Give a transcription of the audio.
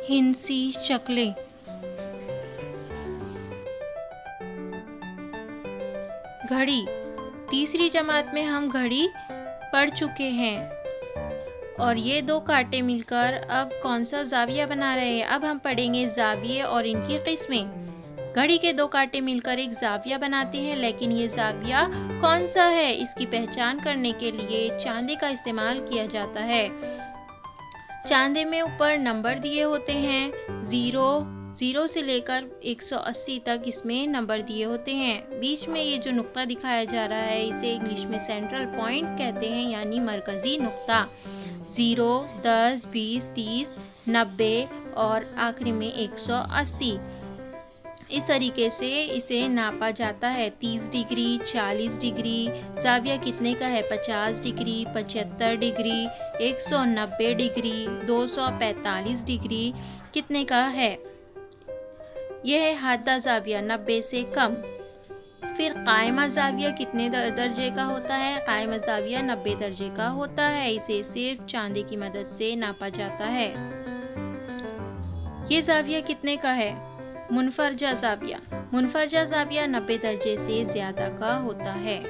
हिंसी चकले। घड़ी। तीसरी जमात में हम घड़ी पढ़ चुके हैं और ये दो कांटे मिलकर अब कौन सा जाविया बना रहे हैं। अब हम पढ़ेंगे जाविये और इनकी किस्में। घड़ी के दो कांटे मिलकर एक जाविया बनाते हैं, लेकिन ये जाविया कौन सा है इसकी पहचान करने के लिए चांदे का इस्तेमाल किया जाता है। चांदे में ऊपर नंबर दिए होते हैं, 0 से लेकर 180 तक इसमें नंबर दिए होते हैं। बीच में ये जो नुक्ता दिखाया जा रहा है इसे इंग्लिश में सेंट्रल पॉइंट कहते हैं, यानी मरकजी नुक्ता। 0, 10, 20, 30, 90 और आखिरी में 180। इस तरीके से इसे नापा जाता है। 30 डिग्री, 40 डिग्री। जाविया कितने का है? 50 डिग्री, 75 डिग्री, 190 डिग्री, 245 डिग्री कितने का है? यह है हादा जाविया, 90 से कम। फिर कायमा जाविया कितने दर्जे का होता है? कायमा जाविया 90 दर्जे का होता है। इसे सिर्फ चांदी की मदद से नापा जाता है। ये जाविया कितने का है? मुनफरजा जाविया। मुनफरजा जाविया 90 दर्जे से ज्यादा का होता है।